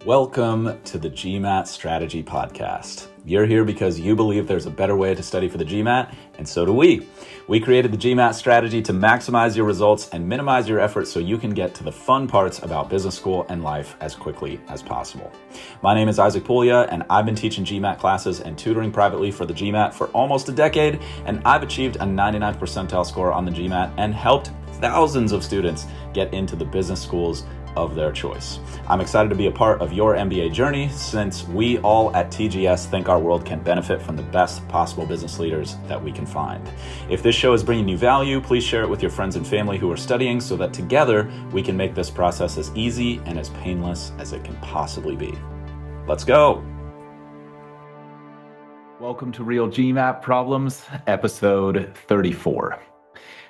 Welcome to the GMAT Strategy Podcast. You're here because you believe there's a better way to study for the GMAT, and so do we. We created the GMAT strategy to maximize your results and minimize your effort so you can get to the fun parts about business school and life as quickly as possible. My name is Isaac Puglia, and I've been teaching GMAT classes and tutoring privately for the GMAT for almost a decade, and I've achieved a 99th percentile score on the GMAT and helped thousands of students get into the business schools of their choice. I'm excited to be a part of your MBA journey since we all at TGS think our world can benefit from the best possible business leaders that we can find. If this show is bringing you value, please share it with your friends and family who are studying so that together we can make this process as easy and as painless as it can possibly be. Let's go. Welcome to Real GMAT Problems, episode 34.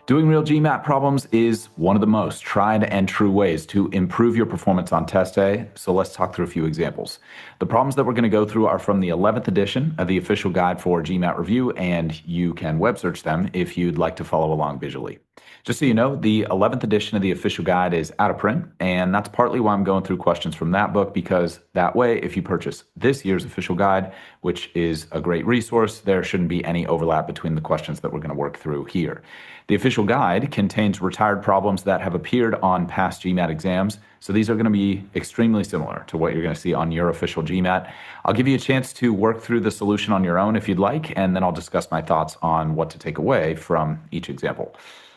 Doing real GMAT problems is one of the most tried and true ways to improve your performance on test day, so let's talk through a few examples. The problems that we're going to go through are from the 11th edition of the official guide for GMAT review, and you can web search them if you'd like to follow along visually. Just so you know, the 11th edition of the official guide is out of print, and that's partly why I'm going through questions from that book, because that way, if you purchase this year's official guide, which is a great resource, there shouldn't be any overlap between the questions that we're going to work through here. The official guide contains retired problems that have appeared on past GMAT exams, so these are going to be extremely similar to what you're going to see on your official GMAT. I'll give you a chance to work through the solution on your own if you'd like, and then I'll discuss my thoughts on what to take away from each example.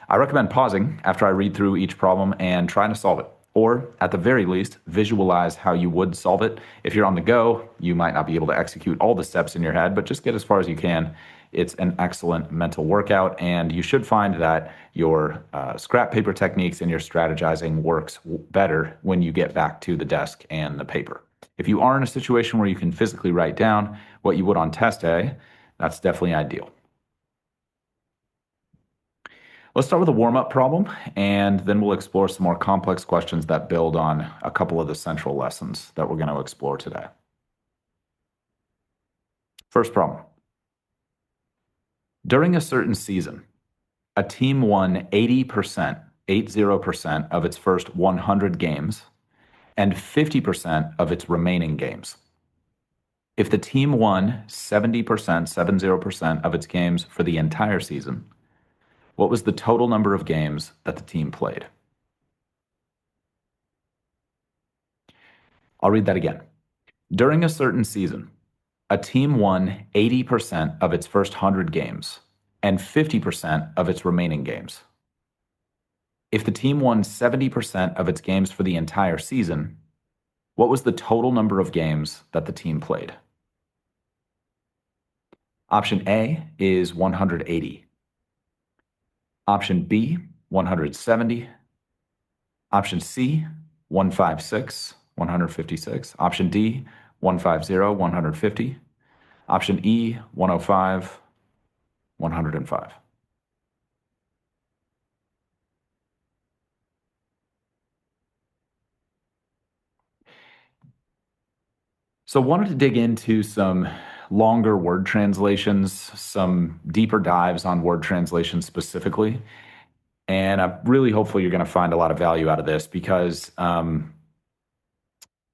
I recommend pausing after I read through each problem and trying to solve it, or at the very least, visualize how you would solve it. If you're on the go, you might not be able to execute all the steps in your head, but just get as far as you can. It's an excellent mental workout, and you should find that your scrap paper techniques and your strategizing works better when you get back to the desk and the paper. If you are in a situation where you can physically write down what you would on test day, that's definitely ideal. Let's start with a warm-up problem, and then we'll explore some more complex questions that build on a couple of the central lessons that we're going to explore today. First problem. During a certain season, a team won 80% of its first 100 games and 50% of its remaining games. If the team won 70% of its games for the entire season, what was the total number of games that the team played? I'll read that again. During a certain season, a team won 80% of its first 100 games and 50% of its remaining games. If the team won 70% of its games for the entire season, what was the total number of games that the team played? Option A is 180. Option B, 170. Option C, 156. Option D, 150, 150. Option E, 105, 105. So wanted to dig into some longer word translations, some deeper dives on word translations specifically. And I'm really hopeful you're going to find a lot of value out of this because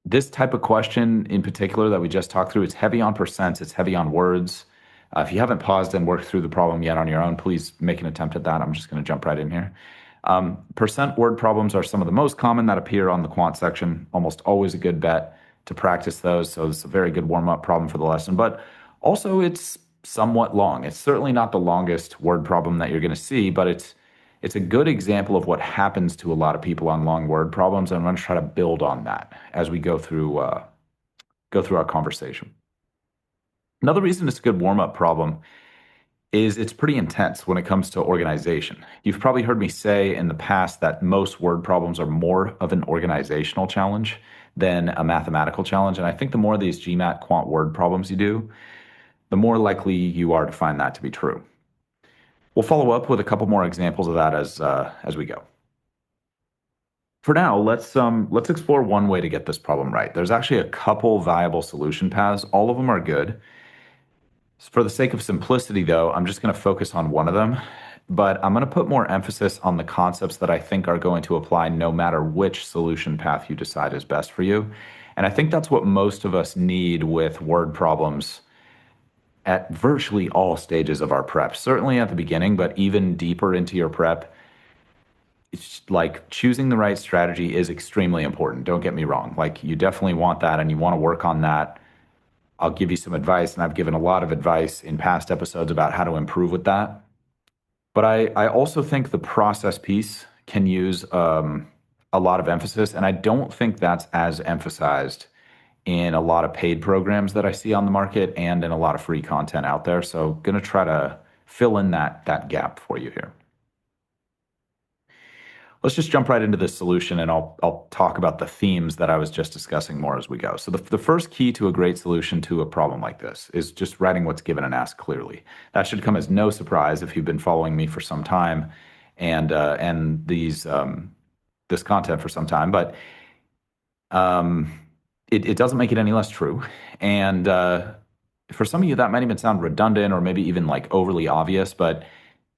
this type of question in particular that we just talked through, it's heavy on percents, it's heavy on words. If you haven't paused and worked through the problem yet on your own, please make an attempt at that. I'm just going to jump right in here. Percent word problems are some of the most common that appear on the quant section, almost always a good bet to practice those. So it's a very good warm-up problem for the lesson, but also it's somewhat long. It's certainly not the longest word problem that you're going to see, but it's a good example of what happens to a lot of people on long word problems. And I'm going to try to build on that as we go through our conversation. Another reason it's a good warm-up problem is it's pretty intense when it comes to organization. You've probably heard me say in the past that most word problems are more of an organizational challenge than a mathematical challenge. And I think the more of these GMAT quant word problems you do, the more likely you are to find that to be true. We'll follow up with a couple more examples of that as we go. For now, let's explore one way to get this problem right. There's actually a couple viable solution paths. All of them are good. For the sake of simplicity, though, I'm just going to focus on one of them, but I'm going to put more emphasis on the concepts that I think are going to apply no matter which solution path you decide is best for you. And I think that's what most of us need with word problems at virtually all stages of our prep. Certainly at the beginning, but even deeper into your prep, it's like choosing the right strategy is extremely important. Don't get me wrong. Like you definitely want that and you want to work on that. I'll give you some advice, and I've given a lot of advice in past episodes about how to improve with that. But I also think the process piece can use a lot of emphasis, and I don't think that's as emphasized in a lot of paid programs that I see on the market and in a lot of free content out there. So, going to try to fill in that gap for you here. Let's just jump right into this solution, and I'll talk about the themes that I was just discussing more as we go. So the first key to a great solution to a problem like this is just writing what's given and asked clearly. That should come as no surprise if you've been following me for some time and this content for some time, but it doesn't make it any less true. And for some of you, that might even sound redundant or maybe even like overly obvious, but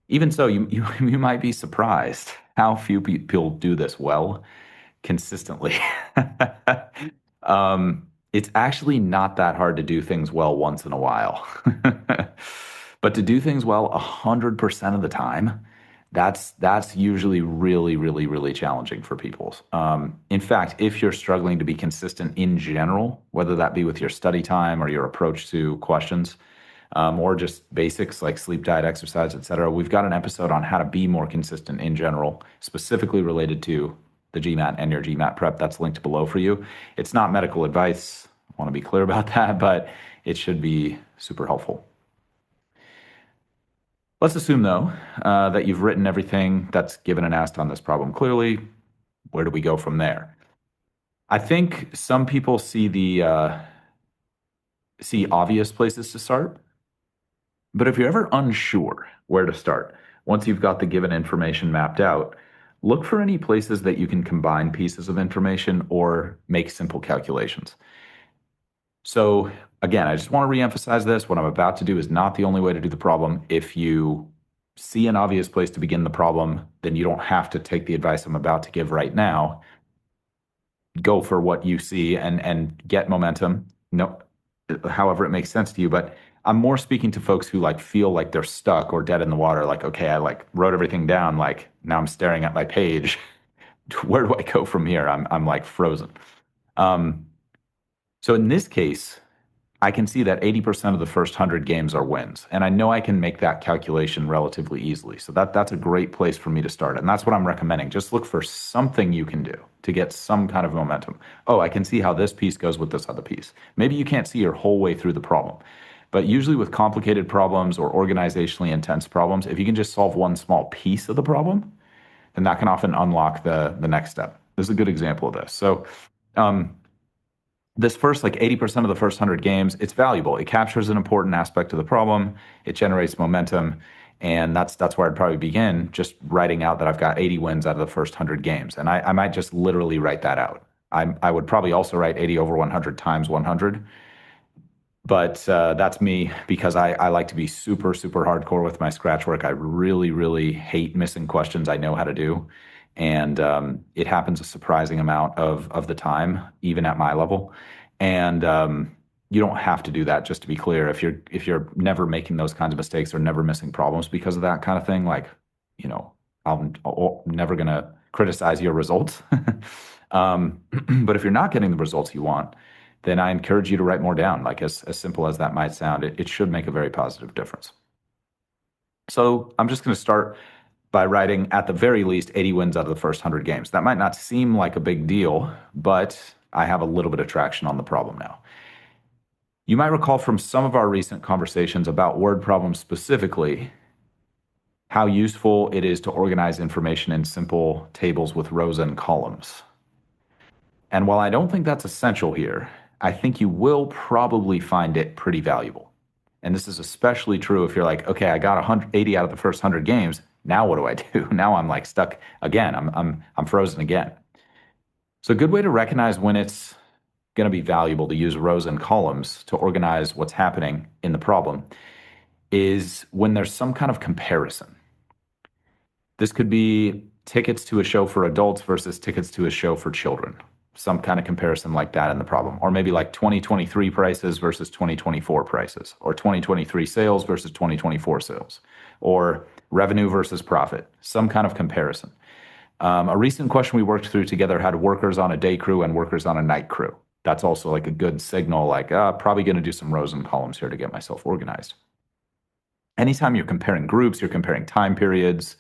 even so, you might be surprised how few people do this well consistently. It's actually not that hard to do things well once in a while. But to do things well 100% of the time, that's usually really, really, really challenging for people. In fact, if you're struggling to be consistent in general, whether that be with your study time or your approach to questions, or just basics like sleep, diet, exercise, etc. We've got an episode on how to be more consistent in general, specifically related to the GMAT and your GMAT prep. That's linked below for you. It's not medical advice. I want to be clear about that, but it should be super helpful. Let's assume, though, that you've written everything that's given and asked on this problem clearly. Where do we go from there? I think some people see obvious places to start. But if you're ever unsure where to start, once you've got the given information mapped out, look for any places that you can combine pieces of information or make simple calculations. So again, I just want to reemphasize this. What I'm about to do is not the only way to do the problem. If you see an obvious place to begin the problem, then you don't have to take the advice I'm about to give right now. Go for what you see and get momentum. No, however it makes sense to you. But I'm more speaking to folks who like feel like they're stuck or dead in the water. Like, okay, I like wrote everything down. Like now I'm staring at my page. Where do I go from here? I'm like frozen. So in this case, I can see that 80% of the first 100 games are wins. And I know I can make that calculation relatively easily. So that's a great place for me to start. And that's what I'm recommending. Just look for something you can do to get some kind of momentum. Oh, I can see how this piece goes with this other piece. Maybe you can't see your whole way through the problem. But usually with complicated problems or organizationally intense problems, if you can just solve one small piece of the problem, then that can often unlock the next step. This is a good example of this. So this first, like 80% of the first 100 games, it's valuable. It captures an important aspect of the problem. It generates momentum. And that's where I'd probably begin, just writing out that I've got 80 wins out of the first 100 games. And I might just literally write that out. I would probably also write 80 over 100 times 100. But that's me because I like to be super, super hardcore with my scratch work. I really, really hate missing questions I know how to do. And it happens a surprising amount of the time, even at my level. And you don't have to do that, just to be clear. If you're never making those kinds of mistakes or never missing problems because of that kind of thing, like, I'm never going to criticize your results. But if you're not getting the results you want, then I encourage you to write more down. Like as simple as that might sound, it should make a very positive difference. So I'm just going to start by writing at the very least 80 wins out of the first 100 games. That might not seem like a big deal, but I have a little bit of traction on the problem now. You might recall from some of our recent conversations about word problems specifically, how useful it is to organize information in simple tables with rows and columns. And while I don't think that's essential here, I think you will probably find it pretty valuable. And this is especially true if you're like, okay, I got 180 out of the first 100 games. Now what do I do? Now I'm like stuck again. I'm frozen again. So a good way to recognize when it's going to be valuable to use rows and columns to organize what's happening in the problem is when there's some kind of comparison. This could be tickets to a show for adults versus tickets to a show for children. some kind of comparison like that in the problem. Or maybe like 2023 prices versus 2024 prices, or 2023 sales versus 2024 sales, or revenue versus profit, some kind of comparison. A recent question we worked through together had workers on a day crew and workers on a night crew. That's also like a good signal, like probably going to do some rows and columns here to get myself organized. Anytime you're comparing groups, you're comparing time periods,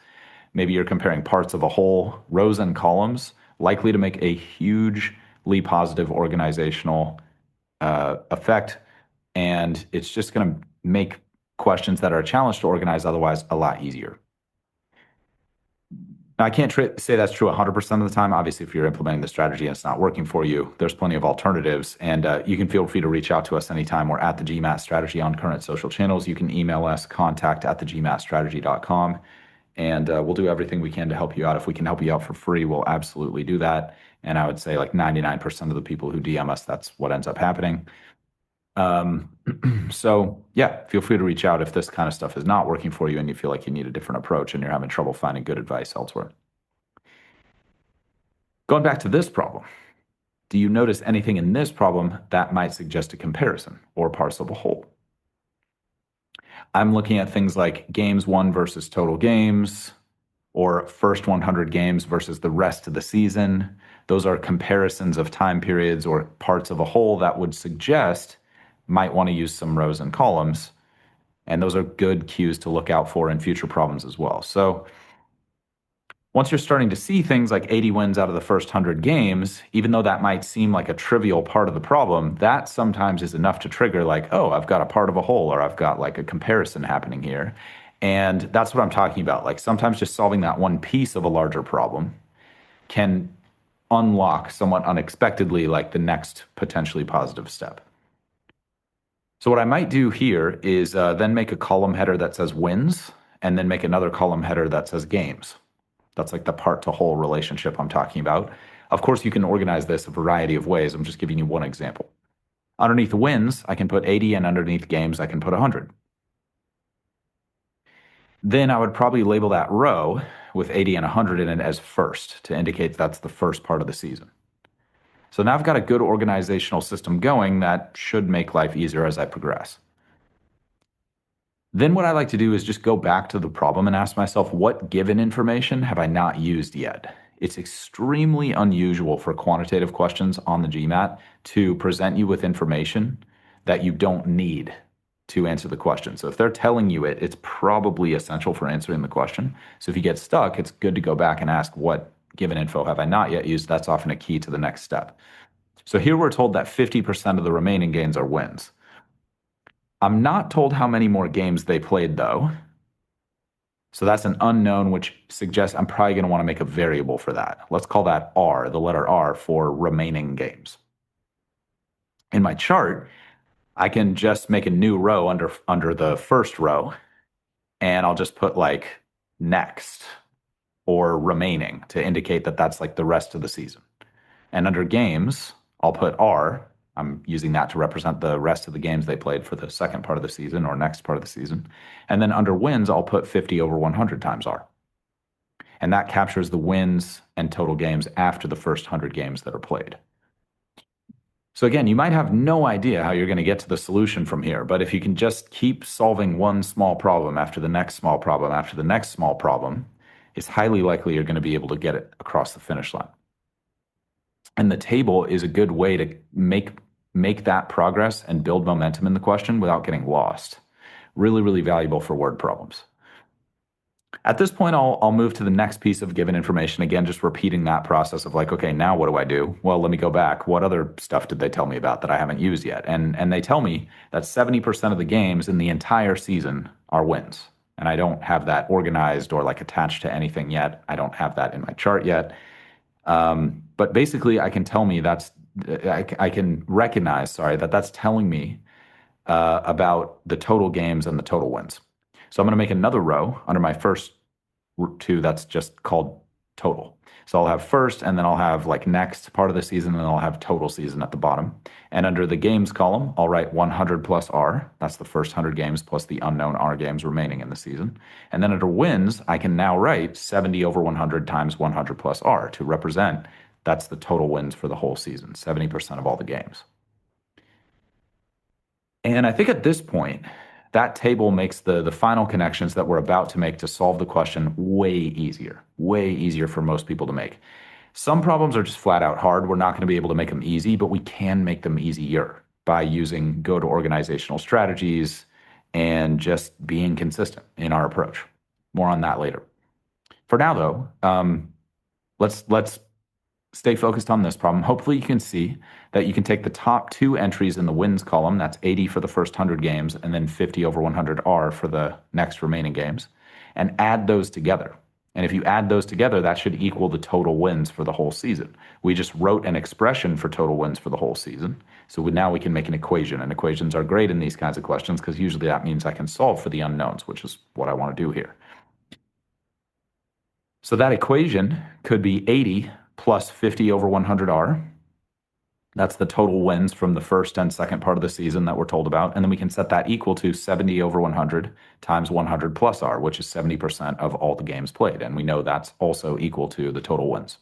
maybe you're comparing parts of a whole, rows and columns, likely to make a hugely positive organizational effect. And it's just going to make questions that are a challenge to organize otherwise a lot easier. Now, I can't say that's true 100% of the time. Obviously, if you're implementing the strategy and it's not working for you, there's plenty of alternatives. And you can feel free to reach out to us anytime. We're at the GMAT Strategy on current social channels. You can email us, contact@thegmatstrategy.com. And we'll do everything we can to help you out. If we can help you out for free, we'll absolutely do that. And I would say like 99% of the people who DM us, that's what ends up happening. So yeah, feel free to reach out if this kind of stuff is not working for you and you feel like you need a different approach and you're having trouble finding good advice elsewhere. Going back to this problem, do you notice anything in this problem that might suggest a comparison or parts of a whole? I'm looking at things like games won versus total games, or first 100 games versus the rest of the season. Those are comparisons of time periods or parts of a whole that would suggest might want to use some rows and columns. And those are good cues to look out for in future problems as well. So once you're starting to see things like 80 wins out of the first 100 games, even though that might seem like a trivial part of the problem, that sometimes is enough to trigger like, oh, I've got a part of a whole, or I've got like a comparison happening here. And that's what I'm talking about. Like sometimes just solving that one piece of a larger problem can unlock somewhat unexpectedly like the next potentially positive step. So what I might do here is then make a column header that says wins, and then make another column header that says games. That's like the part to whole relationship I'm talking about. Of course, you can organize this a variety of ways. I'm just giving you one example. Underneath wins, I can put 80, and underneath games, I can put 100. Then I would probably label that row with 80 and 100 in it as first to indicate that's the first part of the season. So now I've got a good organizational system going that should make life easier as I progress. Then what I like to do is just go back to the problem and ask myself, what given information have I not used yet? It's extremely unusual for quantitative questions on the GMAT to present you with information that you don't need to answer the question. So if they're telling you it, it's probably essential for answering the question. So if you get stuck, it's good to go back and ask, what given info have I not yet used? That's often a key to the next step. So here we're told that 50% of the remaining games are wins. I'm not told how many more games they played though. So that's an unknown, which suggests I'm probably going to want to make a variable for that. Let's call that R, the letter R, for remaining games. In my chart, I can just make a new row under the first row, and I'll just put like next or remaining to indicate that that's like the rest of the season. And under games, I'll put R. I'm using that to represent the rest of the games they played for the second part of the season or next part of the season. And then under wins, I'll put 50 over 100 times R. And that captures the wins and total games after the first 100 games that are played. So again, you might have no idea how you're going to get to the solution from here, but if you can just keep solving one small problem after the next small problem after the next small problem, it's highly likely you're going to be able to get it across the finish line. And the table is a good way to make that progress and build momentum in the question without getting lost. Really, really valuable for word problems. At this point, I'll move to the next piece of given information. Again, just repeating that process of like, okay, now what do I do? Well, let me go back. What other stuff did they tell me about that I haven't used yet? And they tell me that 70% of the games in the entire season are wins. And I don't have that organized or like attached to anything yet. I don't have that in my chart yet. But basically, I can recognize, that that's telling me about the total games and the total wins. So I'm going to make another row under my first two that's just called total. So I'll have first, and then I'll have like next part of the season, and then I'll have total season at the bottom. And under the games column, I'll write 100 plus R. That's the first 100 games plus the unknown R games remaining in the season. And then under wins, I can now write 70 over 100 times 100 plus R to represent That's the total wins for the whole season, 70% of all the games. And I think at this point, that table makes the final connections that we're about to make to solve the question way easier for most people to make. Some problems are just flat out hard. We're not going to be able to make them easy, but we can make them easier by using good organizational strategies and just being consistent in our approach. More on that later. For now, though, let's stay focused on this problem. Hopefully you can see that you can take the top two entries in the wins column, that's 80 for the first 100 games, and then 50 over 100R for the next remaining games, and add those together. And if you add those together, that should equal the total wins for the whole season. We just wrote an expression for total wins for the whole season. So now we can make an equation, and equations are great in these kinds of questions because usually that means I can solve for the unknowns, which is what I want to do here. So that equation could be 80 plus 50 over 100R. That's the total wins from the first and second part of the season that we're told about. And then we can set that equal to 70 over 100 times 100 plus R, which is 70% of all the games played. And we know that's also equal to the total wins.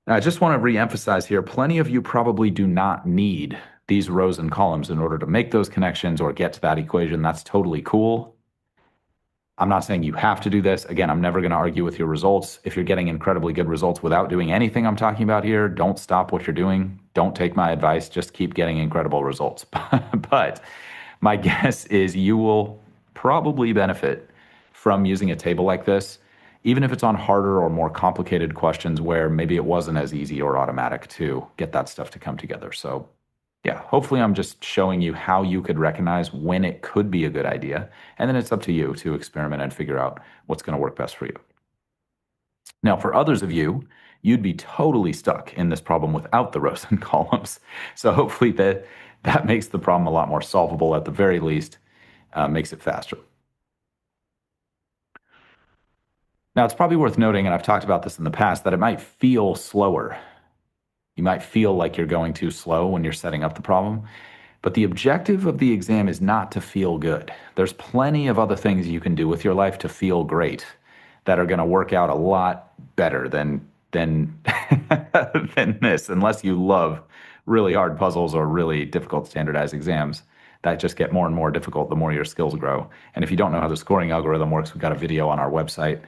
Now, I just want to reemphasize here, plenty of you probably do not need these rows and columns in order to make those connections or get to that equation. That's totally cool. I'm not saying you have to do this. Again, I'm never going to argue with your results. If you're getting incredibly good results without doing anything I'm talking about here, don't stop what you're doing. Don't take my advice. Just keep getting incredible results. But my guess is you will probably benefit from using a table like this, even if it's on harder or more complicated questions where maybe it wasn't as easy or automatic to get that stuff to come together. So yeah, hopefully I'm just showing you how you could recognize when it could be a good idea, and then it's up to you to experiment and figure out what's going to work best for you. Now, for others of you, you'd be totally stuck in this problem without the rows and columns. So hopefully that makes the problem a lot more solvable, at the very least, makes it faster. Now, it's probably worth noting, and I've talked about this in the past, that it might feel slower. You might feel like you're going too slow when you're setting up the problem, but the objective of the exam is not to feel good. There's plenty of other things you can do with your life to feel great that are going to work out a lot better than than this, unless you love really hard puzzles or really difficult standardized exams that just get more and more difficult the more your skills grow. And if you don't know how the scoring algorithm works, we've got a video on our website.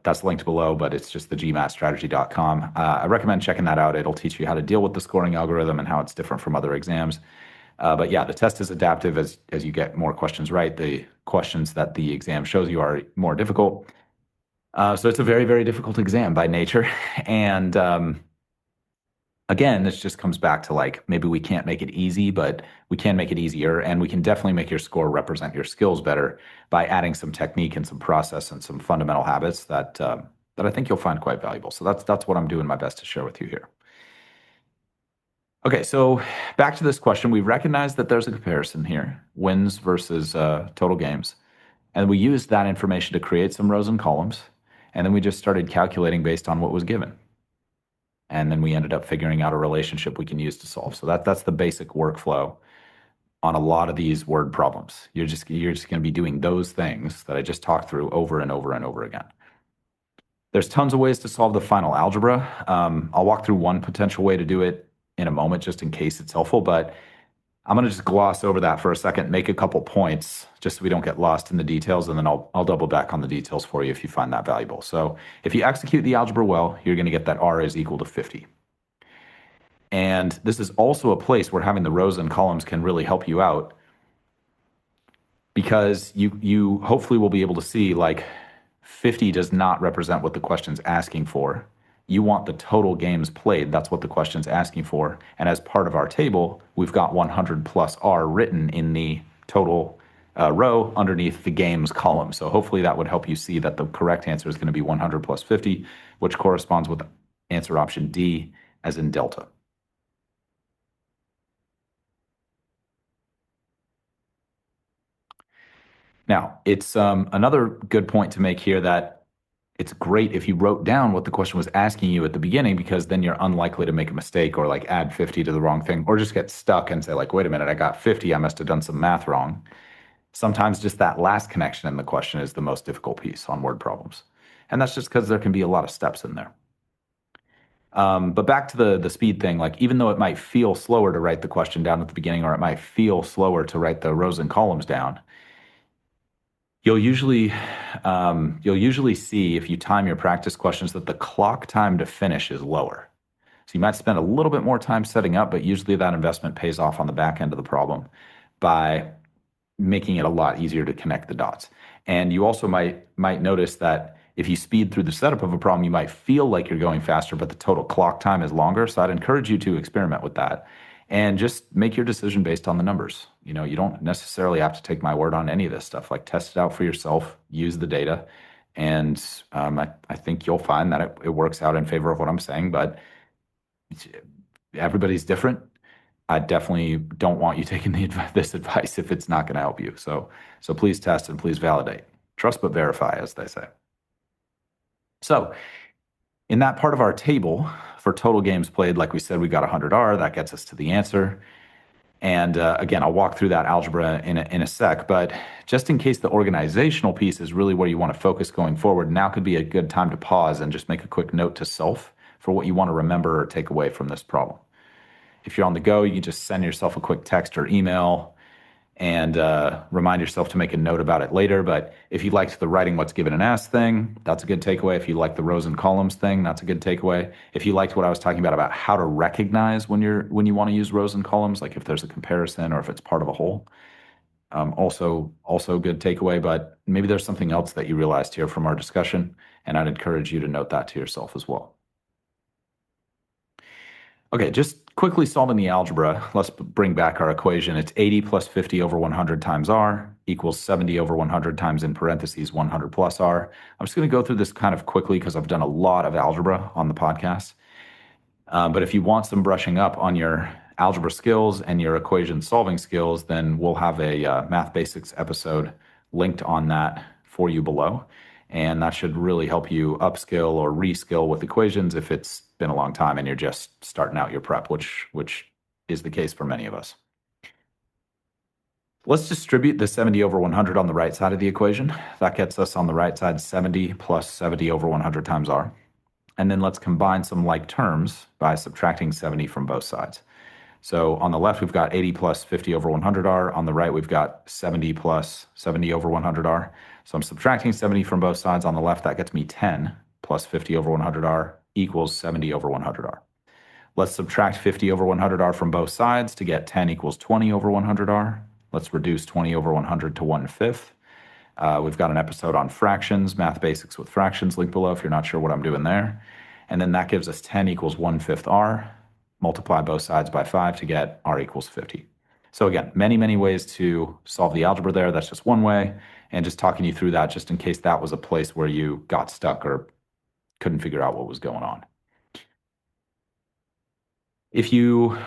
That's linked below, but it's just the gmatstrategy.com. I recommend checking that out. It'll teach you how to deal with the scoring algorithm and how it's different from other exams. But yeah, the test is adaptive as you get more questions right. The questions that the exam shows you are more difficult. So it's a very, very difficult exam by nature. And again, this just comes back to like, maybe we can't make it easy, but we can make it easier. And we can definitely make your score represent your skills better by adding some technique and some process and some fundamental habits that I think you'll find quite valuable. So that's what I'm doing my best to share with you here. Okay, so back to this question. We recognize that there's a comparison here, wins versus total games. And we used that information to create some rows and columns. And then we just started calculating based on what was given. And then we ended up figuring out a relationship we can use to solve. So that's the basic workflow on a lot of these word problems. You're just going to be doing those things that I just talked through over and over and over again. There's tons of ways to solve the final algebra. I'll walk through one potential way to do it in a moment, just in case it's helpful, but I'm going to just gloss over that for a second, make a couple points just so we don't get lost in the details, and then I'll double back on the details for you if you find that valuable. So if you execute the algebra well, you're going to get that R is equal to 50. And this is also a place where having the rows and columns can really help you out, because you hopefully will be able to see like 50 does not represent what the question's asking for. You want the total games played. That's what the question's asking for. And as part of our table, we've got 100 plus R written in the total row underneath the games column. So hopefully that would help you see that the correct answer is going to be 100 plus 50, which corresponds with answer option D, as in delta. Now, it's another good point to make here that it's great if you wrote down what the question was asking you at the beginning, because then you're unlikely to make a mistake or like add 50 to the wrong thing, or just get stuck and say like, wait a minute, I got 50, I must have done some math wrong. Sometimes just that last connection in the question is the most difficult piece on word problems. And that's just because there can be a lot of steps in there. But back to the speed thing, like even though it might feel slower to write the question down at the beginning, or it might feel slower to write the rows and columns down, you'll usually see if you time your practice questions that the clock time to finish is lower. So you might spend a little bit more time setting up, but usually that investment pays off on the back end of the problem by making it a lot easier to connect the dots. And you also might notice that if you speed through the setup of a problem, you might feel like you're going faster, but the total clock time is longer. So I'd encourage you to experiment with that and just make your decision based on the numbers. You know, you don't necessarily have to take my word on any of this stuff. Like, test it out for yourself, use the data, and I think you'll find that it works out in favor of what I'm saying, but everybody's different. I definitely don't want you taking this advice if it's not going to help you. So please test and please validate. Trust but verify, as they say. So in that part of our table for total games played, like we said, we got 100R. That gets us to the answer. And again, I'll walk through that algebra in a sec. But just in case the organizational piece is really where you want to focus going forward, now could be a good time to pause and just make a quick note to self for what you want to remember or take away from this problem. If you're on the go, you can just send yourself a quick text or email and remind yourself to make a note about it later. But if you liked the writing what's given an S thing, that's a good takeaway. If you like the rows and columns thing, that's a good takeaway. If you liked what I was talking about how to recognize when you want to use rows and columns, like if there's a comparison or if it's part of a whole, also good takeaway. But maybe there's something else that you realized here from our discussion, and I'd encourage you to note that to yourself as well. Okay, just quickly solving the algebra, let's bring back our equation. It's 80 plus 50 over 100 times r equals 70 over 100 times, in parentheses, 100 plus r. I'm just going to go through this kind of quickly because I've done a lot of algebra on the podcast. But if you want some brushing up on your algebra skills and your equation solving skills, then we'll have a Math Basics episode linked on that for you below. And that should really help you upskill or reskill with equations if it's been a long time and you're just starting out your prep, which is the case for many of us. Let's distribute the 70 over 100 on the right side of the equation. That gets us on the right side 70 plus 70 over 100 times r. And then let's combine some like terms by subtracting 70 from both sides. So on the left, we've got 80 plus 50 over 100r. On the right, we've got 70 plus 70 over 100r. So I'm subtracting 70 from both sides. On the left, that gets me 10 plus 50 over 100r equals 70 over 100r. Let's subtract 50 over 100r from both sides to get 10 equals 20 over 100r. Let's reduce 20 over 100 to 1/5. We've got an episode on fractions, Math Basics with fractions, linked below if you're not sure what I'm doing there. And then that gives us 10 equals 1/5 r. Multiply both sides by 5 to get r equals 50. So again, many ways to solve the algebra there. That's just one way. And just talking you through that just in case that was a place where you got stuck or couldn't figure out what was going on. If you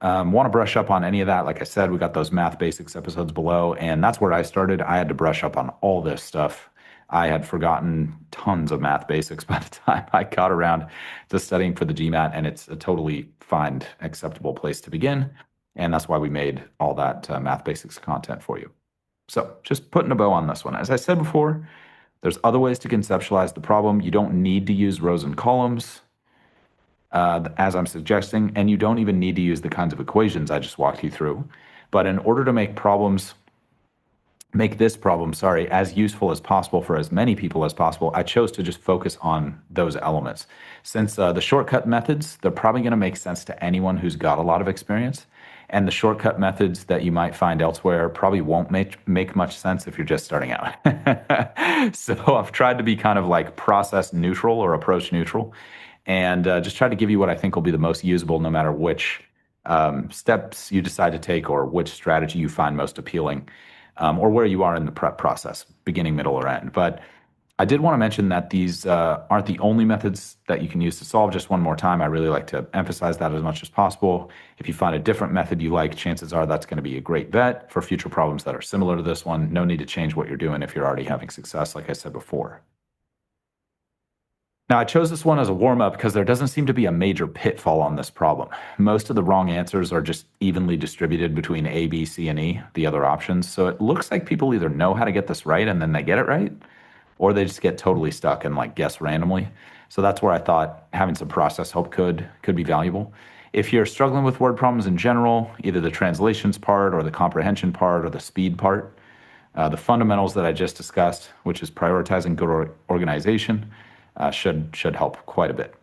want to brush up on any of that, like I said, we got those Math Basics episodes below, and that's where I started. I had to brush up on all this stuff. I had forgotten tons of Math Basics by the time I got around to studying for the GMAT, and it's a totally fine, acceptable place to begin. And that's why we made all that Math Basics content for you. So just putting a bow on this one. As I said before, there's other ways to conceptualize the problem. You don't need to use rows and columns, as I'm suggesting, and you don't even need to use the kinds of equations I just walked you through. But in order to make this problem, as useful as possible for as many people as possible, I chose to just focus on those elements. Since the shortcut methods, they're probably going to make sense to anyone who's got a lot of experience. And the shortcut methods that you might find elsewhere probably won't make much sense if you're just starting out. So I've tried to be kind of like process neutral or approach neutral, and just try to give you what I think will be the most usable no matter which steps you decide to take or which strategy you find most appealing, or where you are in the prep process, beginning, middle, or end. But I did want to mention that these aren't the only methods that you can use to solve. Just one more time, I really like to emphasize that as much as possible. If you find a different method you like, chances are that's going to be a great bet for future problems that are similar to this one. No need to change what you're doing if you're already having success, like I said before. Now, I chose this one as a warm-up because there doesn't seem to be a major pitfall on this problem. Most of the wrong answers are just evenly distributed between A, B, C, and E, the other options. So it looks like people either know how to get this right and then they get it right, or they just get totally stuck and like guess randomly. So that's where I thought having some process help could be valuable. If you're struggling with word problems in general, either the translations part or the comprehension part or the speed part, the fundamentals that I just discussed, which is prioritizing good organization, should help quite a bit.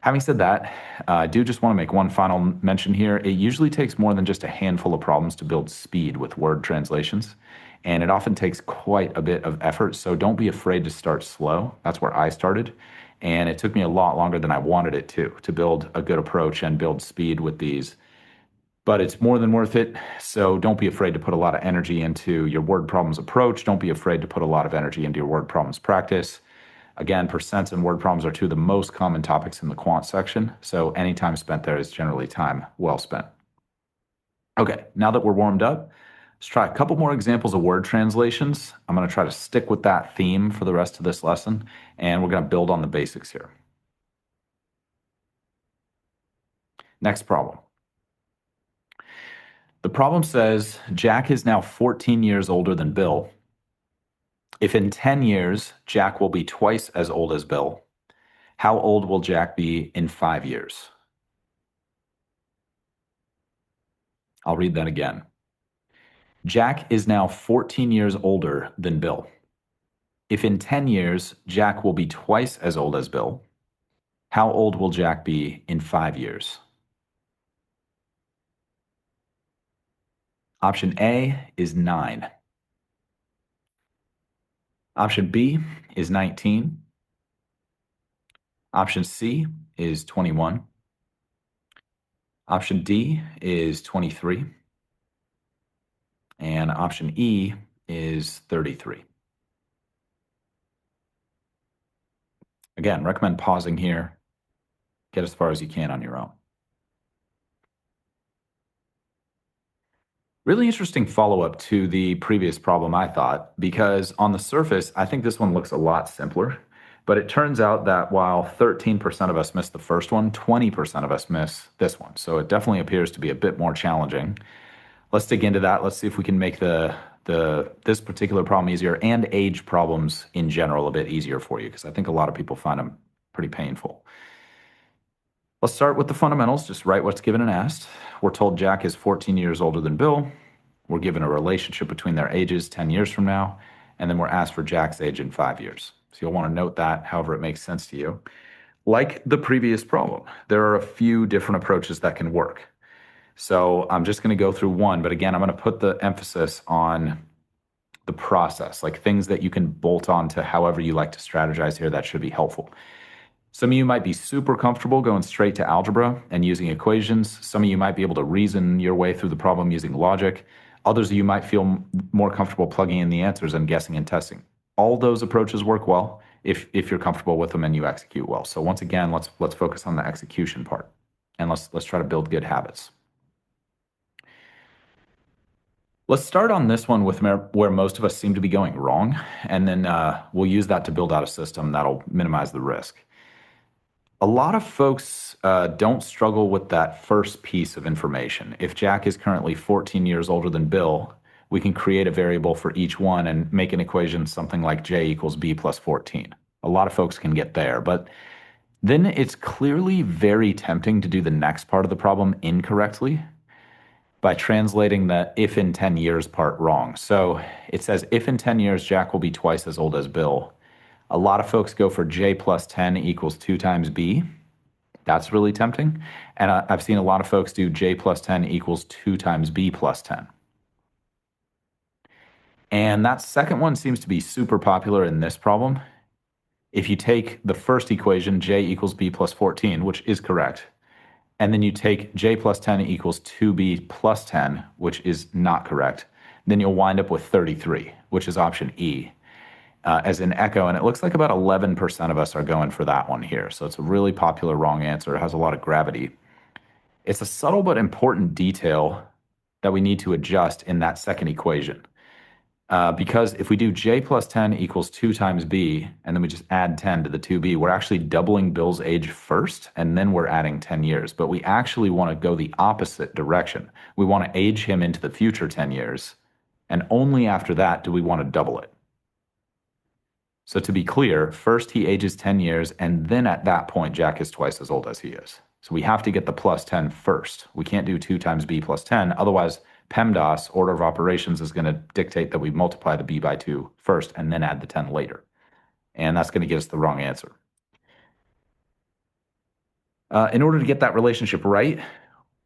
Having said that, I do just want to make one final mention here. It usually takes more than just a handful of problems to build speed with word translations, and it often takes quite a bit of effort. So don't be afraid to start slow. That's where I started, and it took me a lot longer than I wanted it to build a good approach and build speed with these. But it's more than worth it. So don't be afraid to put a lot of energy into your word problems approach. Don't be afraid to put a lot of energy into your word problems practice. Again, percents and word problems are two of the most common topics in the quant section, so any time spent there is generally time well spent. Okay, now that we're warmed up, let's try a couple more examples of word translations. I'm going to try to stick with that theme for the rest of this lesson, and we're going to build on the basics here. Next problem. The problem says Jack is now 14 years older than Bill. If in 10 years, Jack will be twice as old as Bill, how old will Jack be in 5 years? I'll read that again. Jack is now 14 years older than Bill. If in 10 years, Jack will be twice as old as Bill, how old will Jack be in 5 years? Option A is 9. Option B is 19. Option C is 21. Option D is 23. And option E is 33. Again, recommend pausing here. Get as far as you can on your own. Really interesting follow-up to the previous problem, I thought, because on the surface, I think this one looks a lot simpler. But it turns out that while 13% of us missed the first one, 20% of us miss this one. So it definitely appears to be a bit more challenging. Let's dig into that. Let's see if we can make this particular problem easier and age problems in general a bit easier for you, because I think a lot of people find them pretty painful. Let's start with the fundamentals. Just write what's given and asked. We're told Jack is 14 years older than Bill. We're given a relationship between their ages 10 years from now, and then we're asked for Jack's age in 5 years. So you'll want to note that however it makes sense to you. Like the previous problem, there are a few different approaches that can work. So I'm just going to go through one, but again, I'm going to put the emphasis on the process, like things that you can bolt on to however you like to strategize here that should be helpful. Some of you might be super comfortable going straight to algebra and using equations. Some of you might be able to reason your way through the problem using logic. Others of you might feel more comfortable plugging in the answers and guessing and testing. All those approaches work well if you're comfortable with them and you execute well. So once again, let's focus on the execution part, and let's try to build good habits. Let's start on this one with where most of us seem to be going wrong, and then we'll use that to build out a system that'll minimize the risk. A lot of folks don't struggle with that first piece of information. If Jack is currently 14 years older than Bill, we can create a variable for each one and make an equation something like J equals B plus 14. A lot of folks can get there, but then it's clearly very tempting to do the next part of the problem incorrectly by translating the if in 10 years part wrong. So it says if in 10 years Jack will be twice as old as Bill. A lot of folks go for J plus 10 equals 2 times B. That's really tempting. And I've seen a lot of folks do J plus 10 equals 2 times B plus 10. And that second one seems to be super popular in this problem. If you take the first equation, J equals B plus 14, which is correct, and then you take J plus 10 equals 2B plus 10, which is not correct, then you'll wind up with 33, which is option E. As in echo, and it looks like about 11% of us are going for that one here. So it's a really popular wrong answer. It has a lot of gravity. It's a subtle but important detail that we need to adjust in that second equation. Because if we do J plus 10 equals 2 times B, and then we just add 10 to the 2B, we're actually doubling Bill's age first, and then we're adding 10 years. But we actually want to go the opposite direction. We want to age him into the future 10 years, and only after that do we want to double it. So to be clear, first he ages 10 years, and then at that point, Jack is twice as old as he is. So we have to get the plus 10 first. We can't do 2 times b plus 10. Otherwise, PEMDAS, order of operations, is going to dictate that we multiply the b by 2 first and then add the 10 later. And that's going to give us the wrong answer. In order to get that relationship right,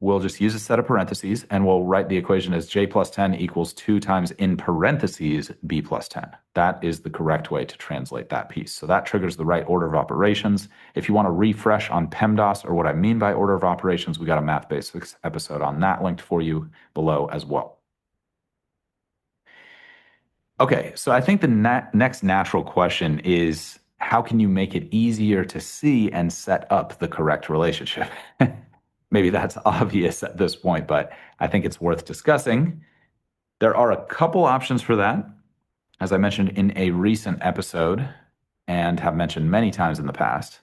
we'll just use a set of parentheses and we'll write the equation as j plus 10 equals 2 times in parentheses b plus 10. That is the correct way to translate that piece. So that triggers the right order of operations. If you want to refresh on PEMDAS or what I mean by order of operations, we got a Math Basics episode on that linked for you below as well. Okay, so I think the next natural question is, how can you make it easier to see and set up the correct relationship? Maybe that's obvious at this point, but I think it's worth discussing. There are a couple options for that, as I mentioned in a recent episode and have mentioned many times in the past.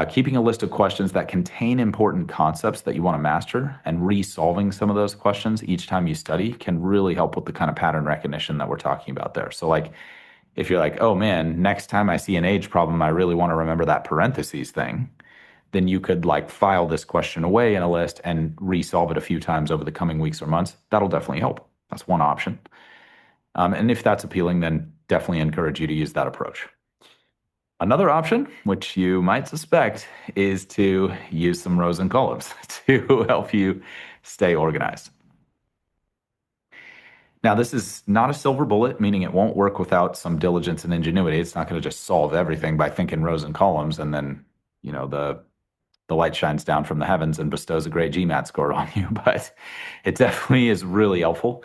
Keeping a list of questions that contain important concepts that you want to master and resolving some of those questions each time you study can really help with the kind of pattern recognition that we're talking about there. So like, if you're like, oh man, next time I see an age problem, I really want to remember that parentheses thing, then you could like file this question away in a list and resolve it a few times over the coming weeks or months. That'll definitely help. That's one option. And if that's appealing, then definitely encourage you to use that approach. Another option, which you might suspect, is to use some rows and columns to help you stay organized. Now, this is not a silver bullet, meaning it won't work without some diligence and ingenuity. It's not going to just solve everything by thinking rows and columns and then, the light shines down from the heavens and bestows a great GMAT score on you. But it definitely is really helpful.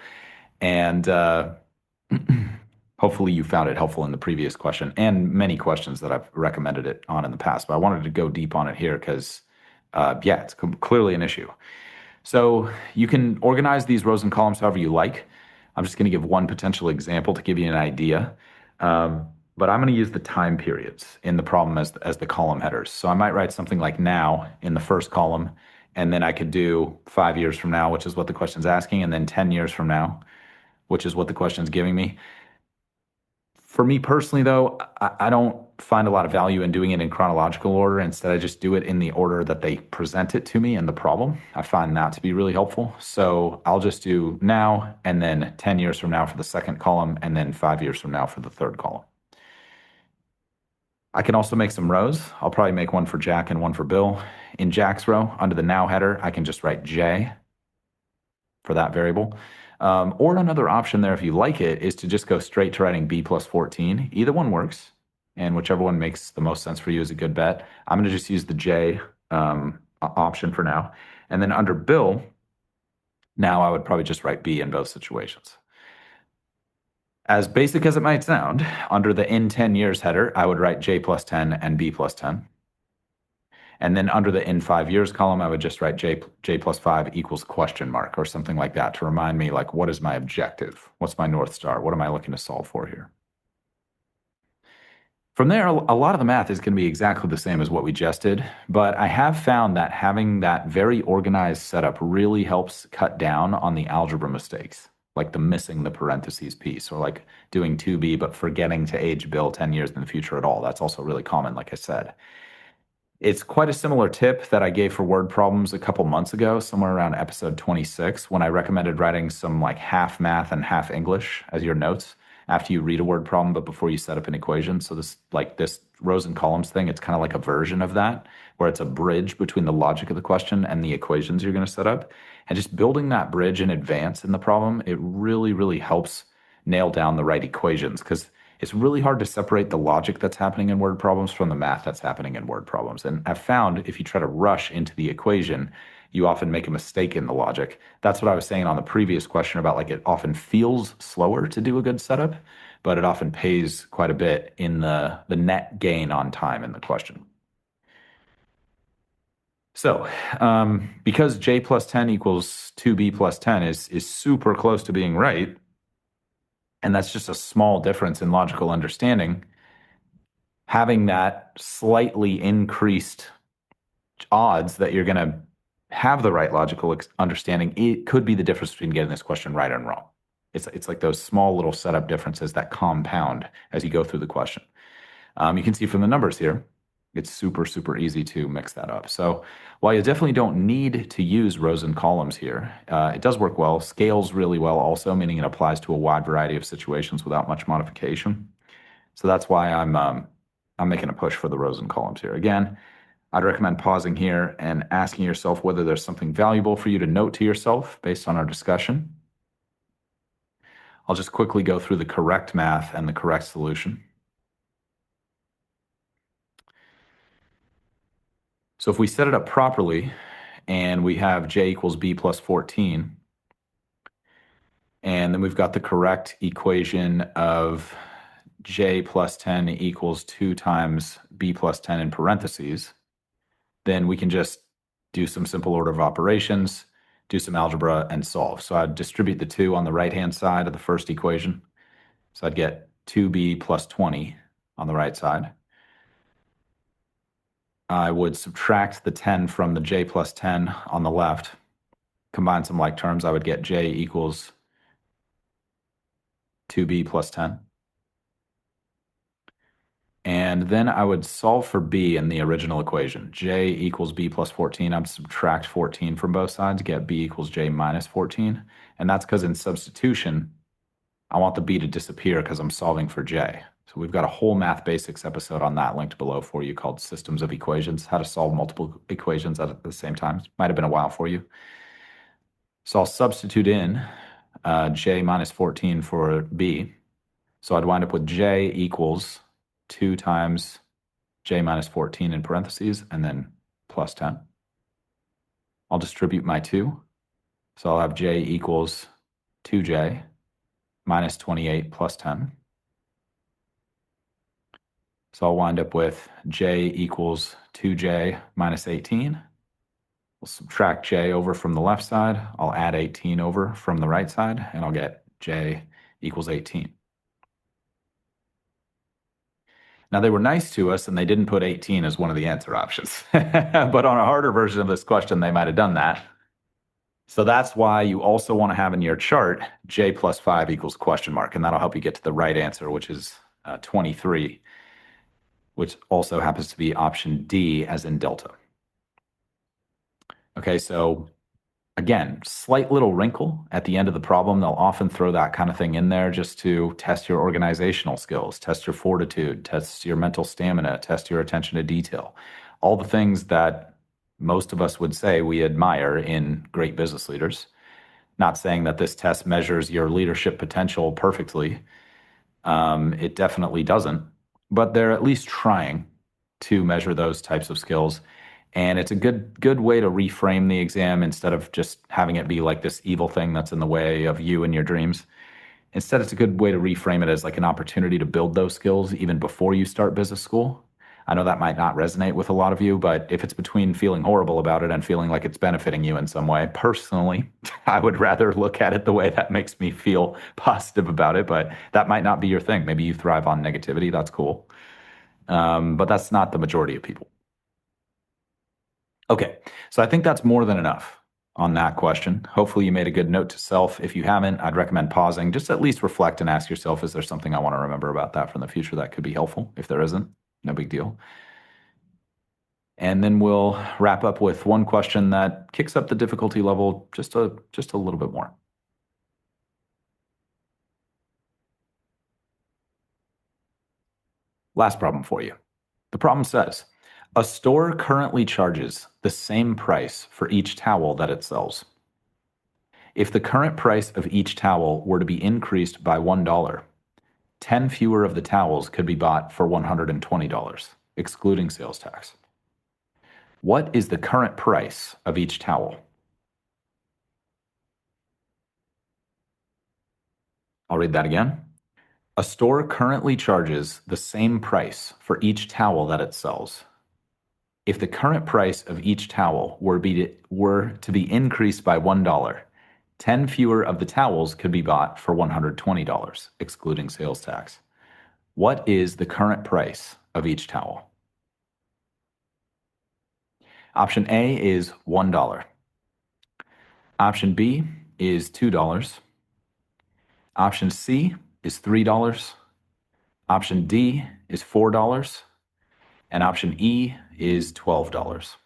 And hopefully you found it helpful in the previous question and many questions that I've recommended it on in the past. But I wanted to go deep on it here because, it's clearly an issue. So you can organize these rows and columns however you like. I'm just going to give one potential example to give you an idea. But I'm going to use the time periods in the problem as the column headers. So I might write something like now in the first column, and then I could do 5 years from now, which is what the question's asking, and then 10 years from now, which is what the question's giving me. For me personally, though, I don't find a lot of value in doing it in chronological order. Instead, I just do it in the order that they present it to me in the problem. I find that to be really helpful. So I'll just do now, and then 10 years from now for the second column, and then 5 years from now for the third column. I can also make some rows. I'll probably make one for Jack and one for Bill. In Jack's row, under the now header, I can just write J for that variable. Or another option there, if you like it, is to just go straight to writing B plus 14. Either one works, and whichever one makes the most sense for you is a good bet. I'm going to just use the J option for now. And then under Bill, now I would probably just write B in both situations. As basic as it might sound, under the in 10 years header, I would write J plus 10 and B plus 10. And then under the in 5 years column, I would just write J plus 5 equals question mark or something like that to remind me, like, what is my objective? What's my North Star? What am I looking to solve for here? From there, a lot of the math is going to be exactly the same as what we just did, but I have found that having that very organized setup really helps cut down on the algebra mistakes, like the missing the parentheses piece, or like doing 2b but forgetting to age Bill 10 years in the future at all. That's also really common, like I said. It's quite a similar tip that I gave for word problems a couple months ago, somewhere around episode 26, when I recommended writing some like half math and half English as your notes after you read a word problem, but before you set up an equation. So this rows and columns thing, it's kind of like a version of that, where it's a bridge between the logic of the question and the equations you're going to set up. And just building that bridge in advance in the problem, it really, really helps nail down the right equations, because it's really hard to separate the logic that's happening in word problems from the math that's happening in word problems. And I've found if you try to rush into the equation, you often make a mistake in the logic. That's what I was saying on the previous question about, like, it often feels slower to do a good setup, but it often pays quite a bit in the net gain on time in the question. So because J plus 10 equals 2B plus 10 is super close to being right, and that's just a small difference in logical understanding, having that slightly increased odds that you're going to have the right logical understanding, it could be the difference between getting this question right and wrong. It's like those small little setup differences that compound as you go through the question. You can see from the numbers here, it's super, super easy to mix that up. So while you definitely don't need to use rows and columns here, it does work well, scales really well also, meaning it applies to a wide variety of situations without much modification. So that's why I'm making a push for the rows and columns here. Again, I'd recommend pausing here and asking yourself whether there's something valuable for you to note to yourself based on our discussion. I'll just quickly go through the correct math and the correct solution. So if we set it up properly and we have j equals b plus 14, and then we've got the correct equation of j plus 10 equals 2 times b plus 10 in parentheses, then we can just do some simple order of operations, do some algebra, and solve. So I'd distribute the 2 on the right-hand side of the first equation. So I'd get 2b plus 20 on the right side. I would subtract the 10 from the j plus 10 on the left. Combine some like terms, I would get j equals 2b plus 10. And then I would solve for b in the original equation. J equals b plus 14. I'd subtract 14 from both sides, get b equals j minus 14. And that's because in substitution, I want the b to disappear because I'm solving for j. So we've got a whole math basics episode on that linked below for you called Systems of Equations, how to solve multiple equations at the same time. Might have been a while for you. So I'll substitute in j minus 14 for b. So I'd wind up with j equals 2 times j minus 14 in parentheses, and then plus 10. I'll distribute my 2. So I'll have j equals 2j minus 28 plus 10. So I'll wind up with j equals 2j minus 18. We'll subtract j over from the left side. I'll add 18 over from the right side, and I'll get j equals 18. Now, they were nice to us, and they didn't put 18 as one of the answer options. But on a harder version of this question, they might have done that. So that's why you also want to have in your chart j plus 5 equals question mark, and that'll help you get to the right answer, which is 23, which also happens to be option D as in delta. Okay, so again, slight little wrinkle at the end of the problem. They'll often throw that kind of thing in there just to test your organizational skills, test your fortitude, test your mental stamina, test your attention to detail. All the things that most of us would say we admire in great business leaders. Not saying that this test measures your leadership potential perfectly. It definitely doesn't, but they're at least trying to measure those types of skills. And it's a good way to reframe the exam instead of just having it be like this evil thing that's in the way of you and your dreams. Instead, it's a good way to reframe it as like an opportunity to build those skills even before you start business school. I know that might not resonate with a lot of you, but if it's between feeling horrible about it and feeling like it's benefiting you in some way, personally, I would rather look at it the way that makes me feel positive about it, but that might not be your thing. Maybe you thrive on negativity. That's cool. But that's not the majority of people. Okay, so I think that's more than enough on that question. Hopefully you made a good note to self. If you haven't, I'd recommend pausing. Just at least reflect and ask yourself, is there something I want to remember about that from the future that could be helpful? If there isn't, no big deal. And then we'll wrap up with one question that kicks up the difficulty level just a little bit more. Last problem for you. The problem says, a store currently charges the same price for each towel that it sells. If the current price of each towel were to be increased by $1, 10 fewer of the towels could be bought for $120, excluding sales tax. What is the current price of each towel? I'll read that again. A store currently charges the same price for each towel that it sells. If the current price of each towel were to be increased by $1, 10 fewer of the towels could be bought for $120, excluding sales tax. What is the current price of each towel? Option A is $1. Option B is $2. Option C is $3. Option D is $4, and option E is $12.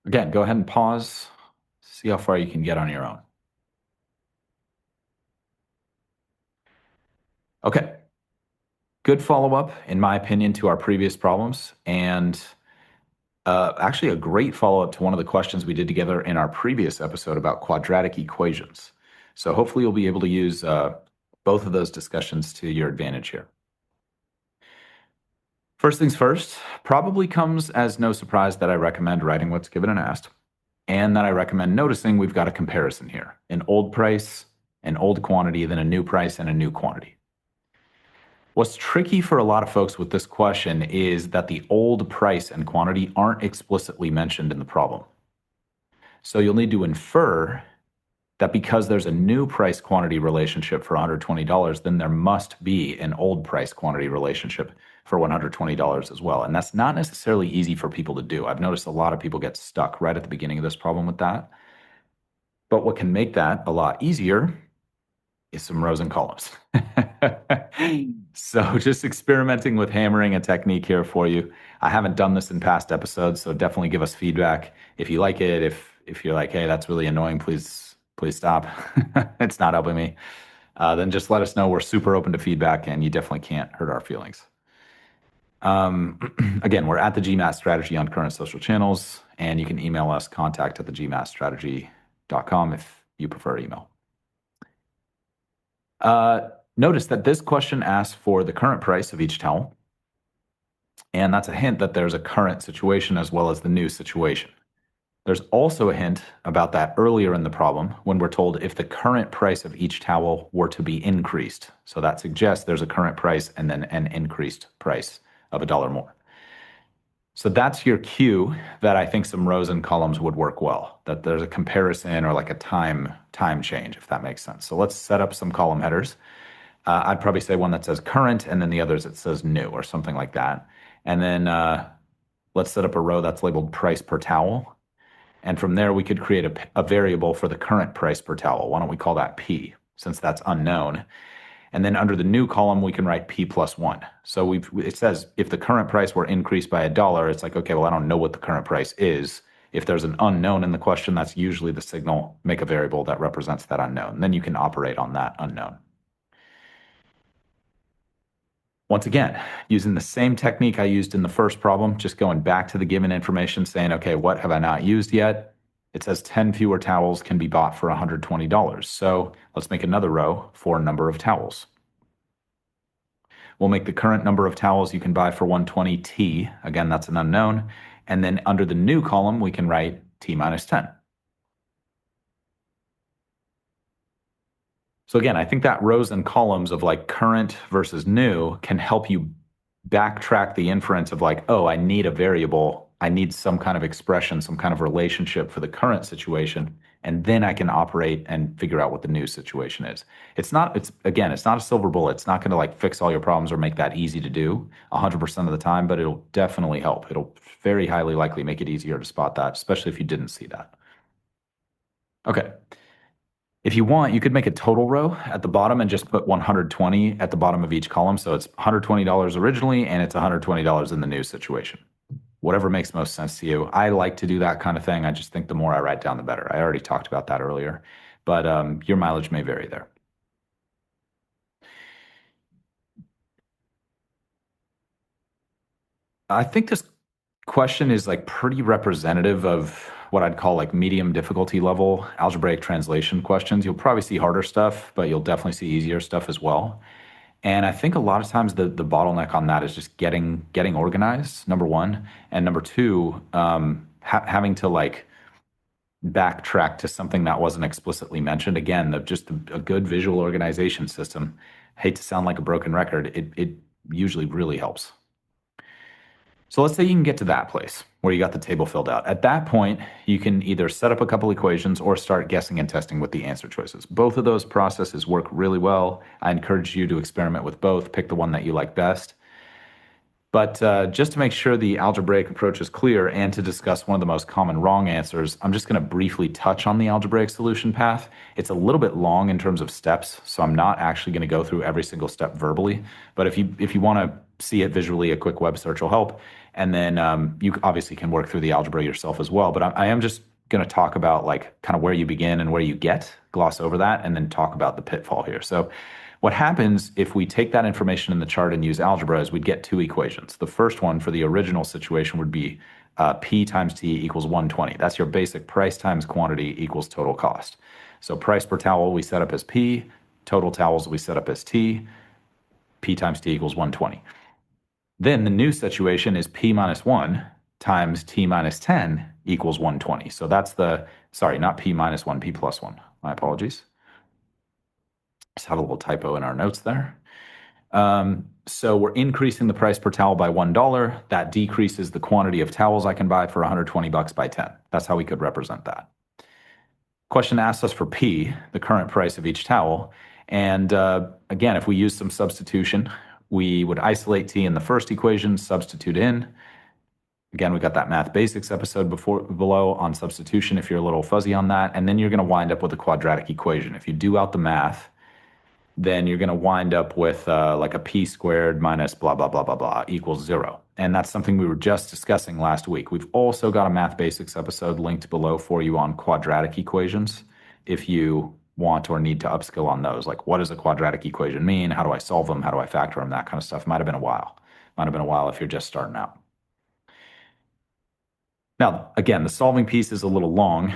Again, go ahead and pause, see how far you can get on your own. Okay. Good follow-up, in my opinion, to our previous problems, and actually a great follow-up to one of the questions we did together in our previous episode about quadratic equations. So hopefully you'll be able to use both of those discussions to your advantage here. First things first, probably comes as no surprise that I recommend writing what's given and asked, and that I recommend noticing we've got a comparison here, an old price, an old quantity, then a new price, and a new quantity. What's tricky for a lot of folks with this question is that the old price and quantity aren't explicitly mentioned in the problem. So you'll need to infer that because there's a new price quantity relationship for $120, then there must be an old price quantity relationship for $120 as well. And that's not necessarily easy for people to do. I've noticed a lot of people get stuck right at the beginning of this problem with that. But what can make that a lot easier is some rows and columns. So just experimenting with hammering a technique here for you. I haven't done this in past episodes, so definitely give us feedback if you like it. If you're like, hey, that's really annoying, please stop. It's not helping me. Then just let us know. We're super open to feedback, and you definitely can't hurt our feelings. Again, we're at the GMAT Strategy on current social channels, and you can email us contact@thegmatstrategy.com if you prefer email. Notice that this question asks for the current price of each towel, and that's a hint that there's a current situation as well as the new situation. There's also a hint about that earlier in the problem when we're told if the current price of each towel were to be increased. So that suggests there's a current price and then an increased price of $1 more. So that's your cue that I think some rows and columns would work well, that there's a comparison or like a time change, if that makes sense. So let's set up some column headers. I'd probably say one that says current and then the others that says new or something like that. And then let's set up a row that's labeled price per towel. And from there, we could create a variable for the current price per towel. Why don't we call that P, since that's unknown? And then under the new column, we can write P plus 1. So it says if the current price were increased by $1, it's like, okay, well, I don't know what the current price is. If there's an unknown in the question, that's usually the signal, make a variable that represents that unknown. Then you can operate on that unknown. Once again, using the same technique I used in the first problem, just going back to the given information, saying, okay, what have I not used yet? It says 10 fewer towels can be bought for $120. So let's make another row for number of towels. We'll make the current number of towels you can buy for $120 T. Again, that's an unknown. And then under the new column, we can write T minus 10. So again, I think that rows and columns of like current versus new can help you backtrack the inference of like, oh, I need a variable. I need some kind of expression, some kind of relationship for the current situation. And then I can operate and figure out what the new situation is. It's not a silver bullet. It's not going to like fix all your problems or make that easy to do 100% of the time, but it'll definitely help. It'll very highly likely make it easier to spot that, especially if you didn't see that. Okay. If you want, you could make a total row at the bottom and just put 120 at the bottom of each column. So it's $120 originally, and it's $120 in the new situation. Whatever makes most sense to you. I like to do that kind of thing. I just think the more I write down, the better. I already talked about that earlier, but your mileage may vary there. I think this question is like pretty representative of what I'd call like medium difficulty level algebraic translation questions. You'll probably see harder stuff, but you'll definitely see easier stuff as well. And I think a lot of times the bottleneck on that is just getting organized, number one, and number two, having to like backtrack to something that wasn't explicitly mentioned. Again, just a good visual organization system. Hate to sound like a broken record, it usually really helps. So let's say you can get to that place where you got the table filled out. At that point, you can either set up a couple equations or start guessing and testing with the answer choices. Both of those processes work really well. I encourage you to experiment with both. Pick the one that you like best. But just to make sure the algebraic approach is clear and to discuss one of the most common wrong answers, I'm just going to briefly touch on the algebraic solution path. It's a little bit long in terms of steps, so I'm not actually going to go through every single step verbally. But if you want to see it visually, a quick web search will help. And then you obviously can work through the algebra yourself as well. But I am just going to talk about like kind of where you begin and where you get, gloss over that, and then talk about the pitfall here. So what happens if we take that information in the chart and use algebra is we'd get two equations. The first one for the original situation would be P times T equals 120. That's your basic price times quantity equals total cost. So price per towel we set up as P, total towels we set up as T, P times T equals 120. Then the new situation is P minus 1 times T minus 10 equals 120. So that's sorry, not P minus 1, P plus 1. My apologies. Just had a little typo in our notes there. So we're increasing the price per towel by $1. That decreases the quantity of towels I can buy for $120 by 10. That's how we could represent that. Question asks us for P, the current price of each towel. And again, if we use some substitution, we would isolate T in the first equation, substitute in. Again, we got that math basics episode below on substitution if you're a little fuzzy on that. And then you're going to wind up with a quadratic equation. If you do out the math, then you're going to wind up with like a P squared minus blah, blah, blah, blah, blah equals 0. And that's something we were just discussing last week. We've also got a math basics episode linked below for you on quadratic equations if you want or need to upskill on those. Like, what does a quadratic equation mean? How do I solve them? How do I factor them? That kind of stuff. Might have been a while. Might have been a while if you're just starting out. Now, again, the solving piece is a little long.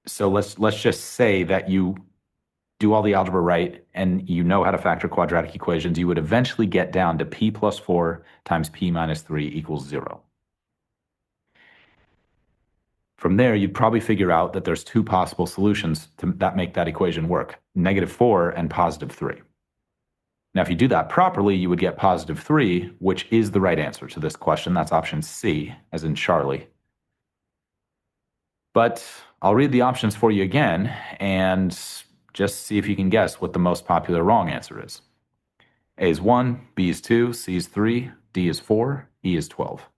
So let's just say that you do all the algebra right and you know how to factor quadratic equations. You would eventually get down to P plus 4 times P minus 3 equals 0. From there, you'd probably figure out that there's two possible solutions that make that equation work, -4 and +3. Now, if you do that properly, you would get +3, which is the right answer to this question. That's option C, as in Charlie. But I'll read the options for you again and just see if you can guess what the most popular wrong answer is. A is 1, B is 2, C is 3, D is 4, E is 12.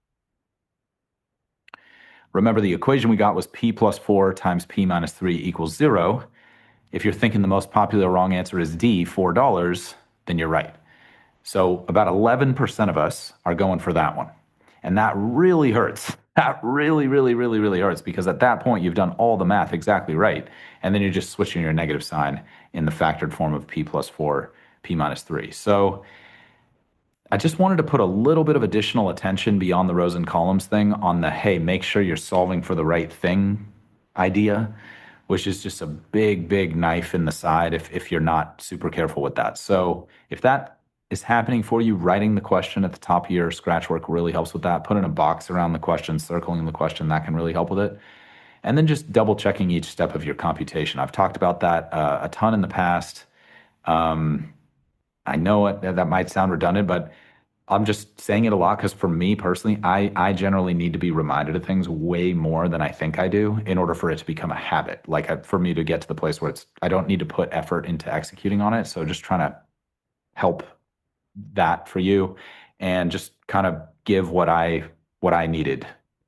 Remember, the equation we got was P plus 4 times P minus 3 equals 0. If you're thinking the most popular wrong answer is D, $4, then you're right. So about 11% of us are going for that one. And that really hurts. That really, really, really, really hurts because at that point, you've done all the math exactly right. And then you're just switching your negative sign in the factored form of P plus 4, P minus 3. So I just wanted to put a little bit of additional attention beyond the rows and columns thing on the, hey, make sure you're solving for the right thing idea, which is just a big, big knife in the side if you're not super careful with that. So if that is happening for you, writing the question at the top of your scratch work really helps with that. Putting a box around the question, circling the question, that can really help with it. And then just double checking each step of your computation. I've talked about that a ton in the past. I know that might sound redundant, but I'm just saying it a lot because for me personally, I generally need to be reminded of things way more than I think I do in order for it to become a habit. Like for me to get to the place where I don't need to put effort into executing on it. So just trying to help that for you and just kind of give what I needed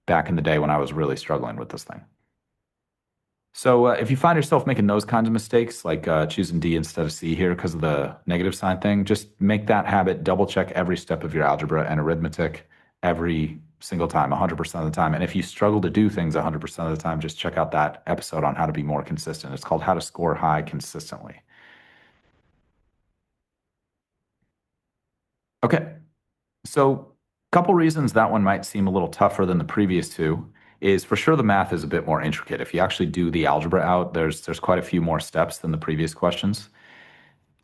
back in the day when I was really struggling with this thing. So if you find yourself making those kinds of mistakes, like choosing D instead of C here because of the negative sign thing, just make that habit, double check every step of your algebra and arithmetic every single time, 100% of the time. And if you struggle to do things 100% of the time, just check out that episode on how to be more consistent. It's called How to Score High Consistently. Okay, so a couple reasons that one might seem a little tougher than the previous two is for sure the math is a bit more intricate. If you actually do the algebra out, there's quite a few more steps than the previous questions.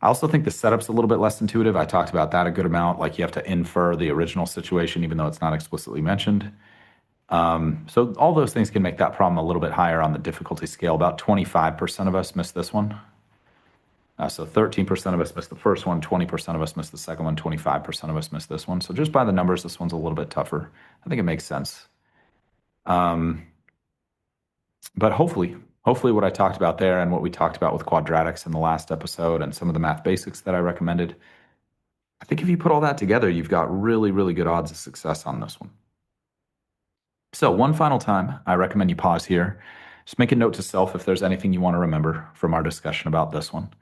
I also think the setup's a little bit less intuitive. I talked about that a good amount. Like you have to infer the original situation, even though it's not explicitly mentioned. So all those things can make that problem a little bit higher on the difficulty scale. About 25% of us missed this one. So 13% of us missed the first one, 20% of us missed the second one, 25% of us missed this one. So just by the numbers, this one's a little bit tougher. I think it makes sense. But hopefully what I talked about there and what we talked about with quadratics in the last episode and some of the math basics that I recommended, I think if you put all that together, you've got really, really good odds of success on this one. So, one final time, I recommend you pause here. Just make a note to self if there's anything you want to remember from our discussion about this one.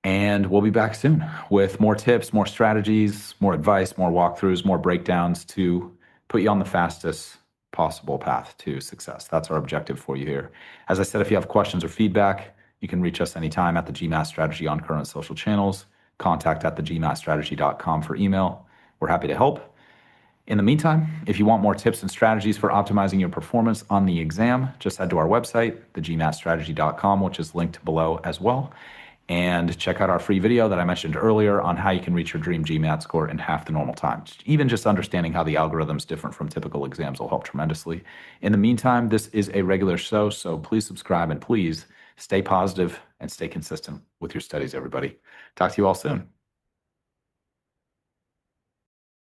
And we'll be back soon with more tips, more strategies, more advice, more walkthroughs, more breakdowns to put you on the fastest possible path to success. That's our objective for you here. As I said, if you have questions or feedback, you can reach us anytime at the GMAT Strategy on current social channels. Contact at thegmatstrategy.com for email. We're happy to help. In the meantime, if you want more tips and strategies for optimizing your performance on the exam, just head to our website, thegmatstrategy.com, which is linked below as well. And check out our free video that I mentioned earlier on how you can reach your dream GMAT score in half the normal time. Even just understanding how the algorithm is different from typical exams will help tremendously. In the meantime, this is a regular show, so please subscribe and please stay positive and stay consistent with your studies, everybody. Talk to you all soon.